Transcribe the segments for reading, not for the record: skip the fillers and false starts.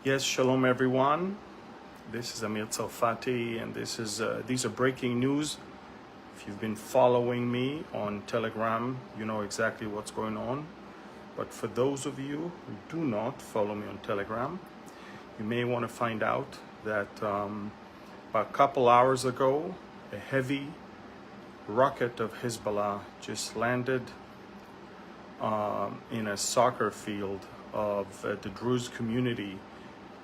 Yes, shalom everyone. This is Amir Tsarfati, and these are breaking news. If you've been following me on Telegram, you know exactly what's going on. But for those of you who do not follow me on Telegram, you may want to find out that about a couple hours ago, a heavy rocket of Hezbollah just landed in a soccer field of the Druze community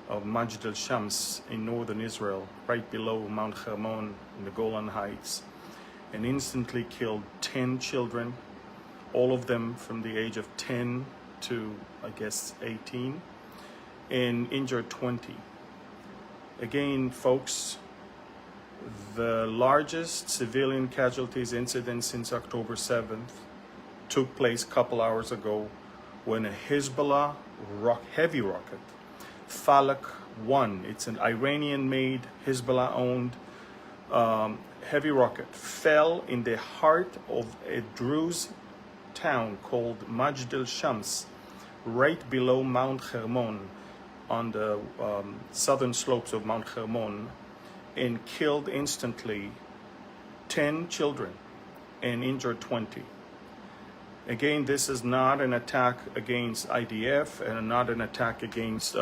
of Majdal Shams in northern Israel, right below Mount Hermon in the Golan Heights, and instantly killed 10 children, all of them from the age of 10 to, I guess, 18, and injured 20. Again, folks, the largest civilian casualties incident since October 7th took place a couple hours ago when a Hezbollah heavy rocket, Falak 1, it's an Iranian-made, Hezbollah-owned heavy rocket, fell in the heart of a Druze town called Majdal Shams, right below Mount Hermon, on the southern slopes of Mount Hermon, and killed instantly 10 children and injured 20. Again, this is not an attack against IDF and not an attack against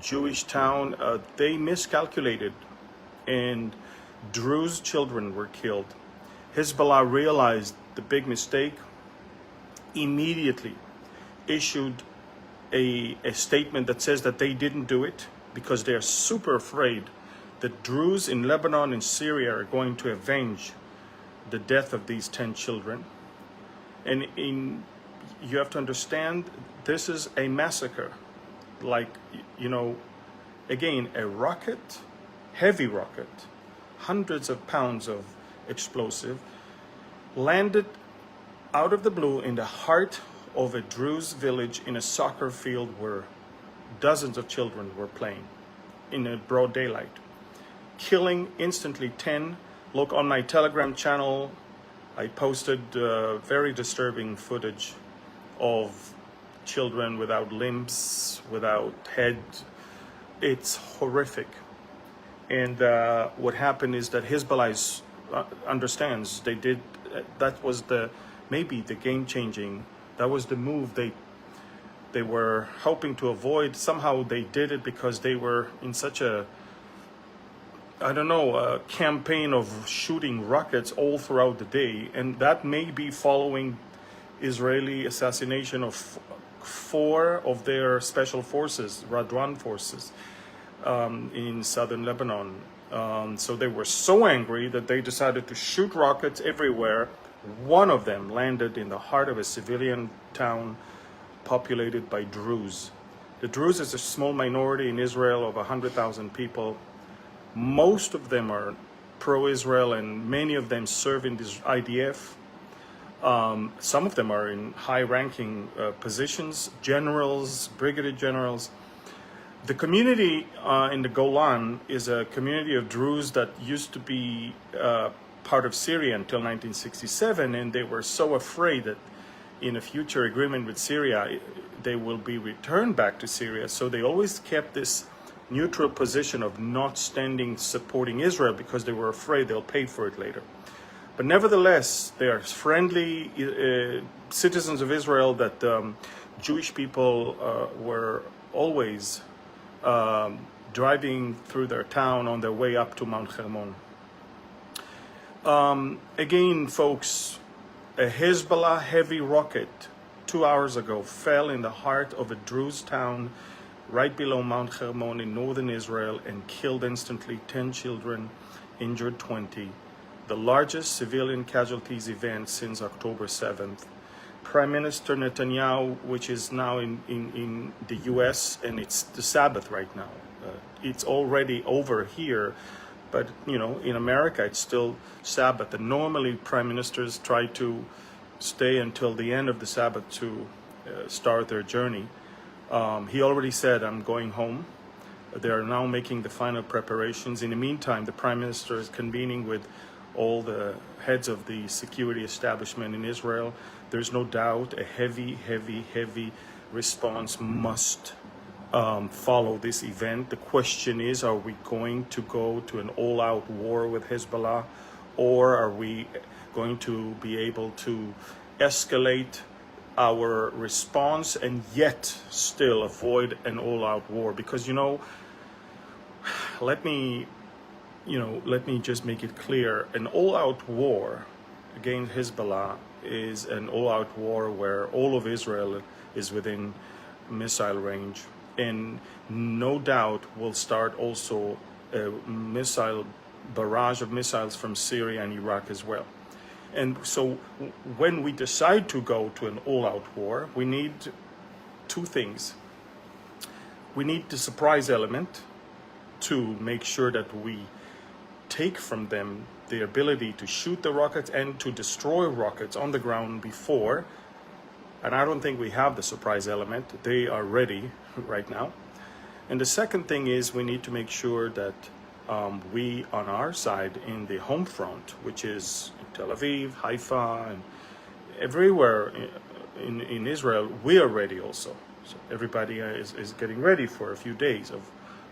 Jewish town. They miscalculated, and Druze children were killed. Hezbollah realized the big mistake, immediately issued a statement that says that they didn't do it because they're super afraid that Druze in Lebanon and Syria are going to avenge the death of these 10 children. And you have to understand, this is a massacre. Like, you know, again, a rocket, heavy rocket, hundreds of pounds of explosive, landed out of the blue in the heart of a Druze village in a soccer field where dozens of children were playing in a broad daylight, killing instantly 10. Look on my Telegram channel, I posted very disturbing footage of children without limbs, without head. It's horrific. And what happened is that Hezbollah understands they did, that was maybe the game-changing, that was the move they were hoping to avoid. Somehow they did it because they were in such a, I don't know, a campaign of shooting rockets all throughout the day. And that may be following Israeli assassination of 4 of their special forces, Radwan forces, in southern Lebanon. So they were so angry that they decided to shoot rockets everywhere. One of them landed in the heart of a civilian town populated by Druze. The Druze is a small minority in Israel of 100,000 people. Most of them are pro-Israel, and many of them serve in this IDF. Some of them are in high-ranking positions, generals, brigadier generals. The community in the Golan is a community of Druze that used to be part of Syria until 1967, and they were so afraid that in a future agreement with Syria, they will be returned back to Syria. So they always kept this neutral position of not supporting Israel because they were afraid they'll pay for it later. But nevertheless, they are friendly citizens of Israel that Jewish people were always driving through their town on their way up to Mount Hermon. Again, folks, a Hezbollah heavy rocket 2 hours ago fell in the heart of a Druze town right below Mount Hermon in northern Israel and killed instantly 10 children, injured 20. The largest civilian casualties event since October 7th. Prime Minister Netanyahu, which is now in the US, and it's the Sabbath right now. It's already over here, but you know, in America it's still Sabbath. And normally prime ministers try to stay until the end of the Sabbath to start their journey. He already said, I'm going home. They are now making the final preparations. In the meantime, the prime minister is convening with all the heads of the security establishment in Israel. There's no doubt a heavy response must follow this event. The question is, are we going to go to an all-out war with Hezbollah, or are we going to be able to escalate our response and yet still avoid an all-out war? Because, let me just make it clear, an all-out war against Hezbollah is an all-out war where all of Israel is within missile range, and no doubt will start also a missile barrage of missiles from Syria and Iraq as well. And so when we decide to go to an all-out war, we need two things. We need the surprise element to make sure that we take from them the ability to shoot the rockets and to destroy rockets on the ground before. And I don't think we have the surprise element. They are ready right now. And the second thing is we need to make sure that we, on our side, in the home front, which is Tel Aviv, Haifa, and everywhere in Israel, we are ready also. So everybody is getting ready for a few days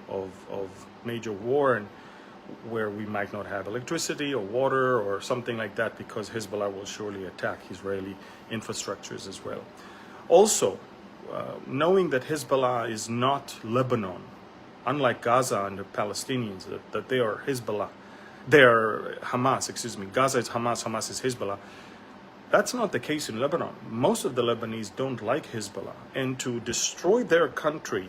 of major war, and where we might not have electricity or water or something like that, because Hezbollah will surely attack Israeli infrastructures as well. Also, knowing that Hezbollah is not Lebanon, unlike Gaza and the Palestinians, that they are Hezbollah, they are Hamas, Gaza is Hamas, Hamas is Hezbollah. That's not the case in Lebanon. Most of the Lebanese don't like Hezbollah, and to destroy their country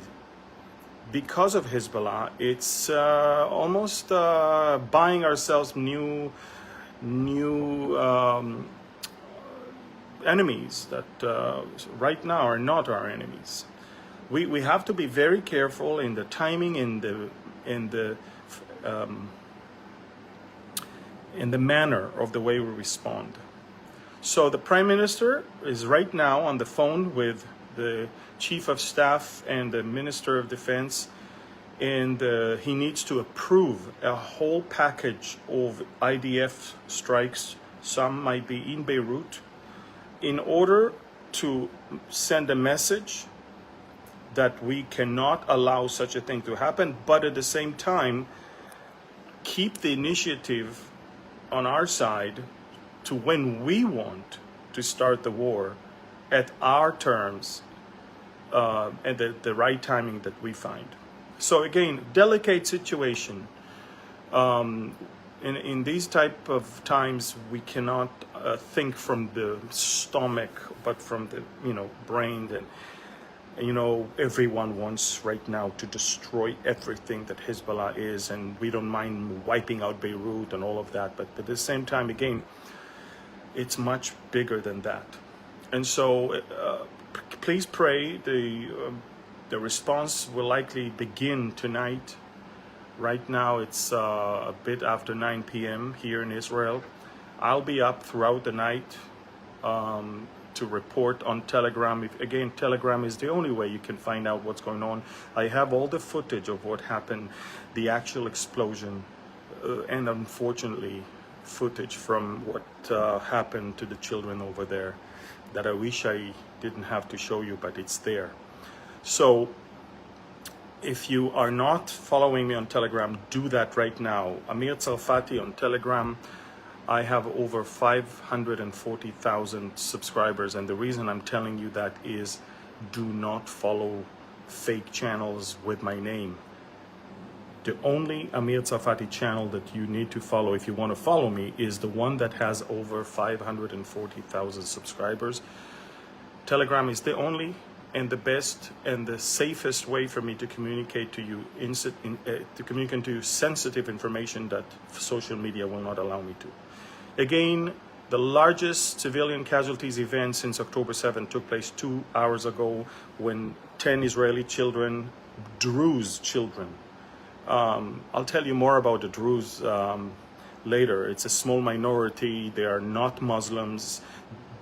because of Hezbollah, it's almost buying ourselves new enemies that right now are not our enemies. We have to be very careful in the timing, in the manner of the way we respond. So the Prime Minister is right now on the phone with the Chief of Staff and the Minister of Defense, and he needs to approve a whole package of IDF strikes, some might be in Beirut, in order to send a message that we cannot allow such a thing to happen, but at the same time keep the initiative on our side to when we want to start the war at our terms and the right timing that we find. So again, delicate situation. In these type of times, we cannot think from the stomach, but from the brain. And everyone wants right now to destroy everything that Hezbollah is, and we don't mind wiping out Beirut and all of that. But at the same time, again, it's much bigger than that. And so please pray. The response will likely begin tonight. Right now it's a bit after 9 p.m. here in Israel. I'll be up throughout the night to report on Telegram. Again, Telegram is the only way you can find out what's going on. I have all the footage of what happened, the actual explosion, and unfortunately footage from what happened to the children over there that I wish I didn't have to show you, but it's there. So if you are not following me on Telegram, do that right now. Amir Tsarfati on Telegram. I have over 540,000 subscribers, and the reason I'm telling you that is do not follow fake channels with my name. The only Amir Tsarfati channel that you need to follow if you want to follow me is the one that has over 540,000 subscribers. Telegram is the only and the best and the safest way for me to communicate to you sensitive information that social media will not allow me to. Again, the largest civilian casualties event since October 7 took place 2 hours ago when 10 Israeli children, Druze children, I'll tell you more about the Druze later. It's a small minority. They are not Muslims,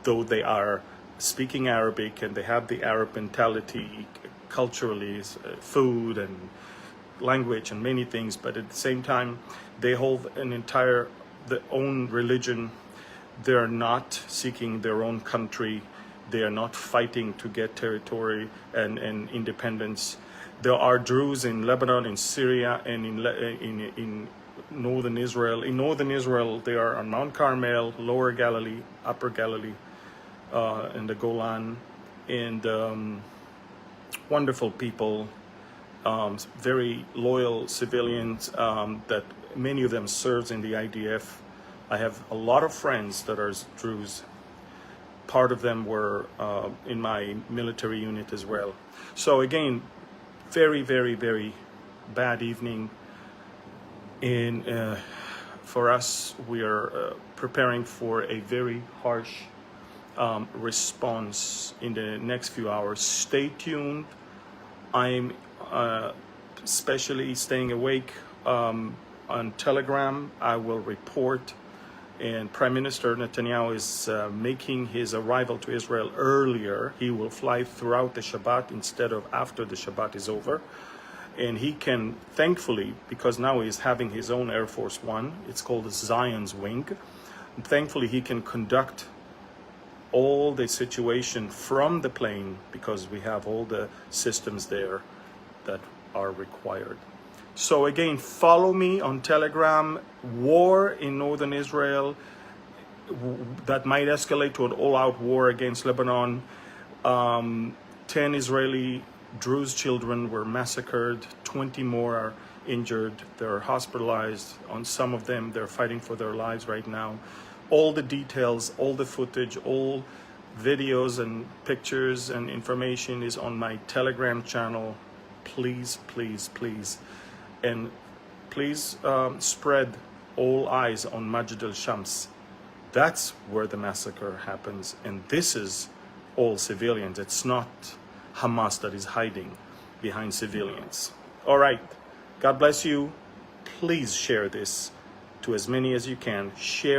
though they are speaking Arabic and they have the Arab mentality culturally, food and language and many things, but at the same time they hold their own religion. They're not seeking their own country. They are not fighting to get territory and independence. There are Druze in Lebanon, in Syria, and in northern Israel. In northern Israel, they are on Mount Carmel, Lower Galilee, Upper Galilee, and the Golan, and wonderful people, very loyal civilians that many of them serves in the IDF. I have a lot of friends that are Druze. Part of them were in my military unit as well. So again, very, very, very bad evening. And for us, we are preparing for a very harsh response in the next few hours. Stay tuned. I'm especially staying awake on Telegram. I will report. And Prime Minister Netanyahu is making his arrival to Israel earlier. He will fly throughout the Shabbat instead of after the Shabbat is over. And he can, thankfully, because now he's having his own Air Force One, it's called the Zion's Wing. And thankfully, he can conduct all the situation from the plane because we have all the systems there that are required. So again, follow me on Telegram. War in northern Israel that might escalate to an all-out war against Lebanon. 10 Israeli Druze children were massacred. 20 more are injured. They're hospitalized. On some of them, they're fighting for their lives right now. All the details, all the footage, all videos and pictures and information is on my Telegram channel. Please, please, please. And please spread all eyes on Majdal Shams. That's where the massacre happens. And this is all civilians. It's not Hamas that is hiding behind civilians. All right. God bless you. Please share this to as many as you can. Share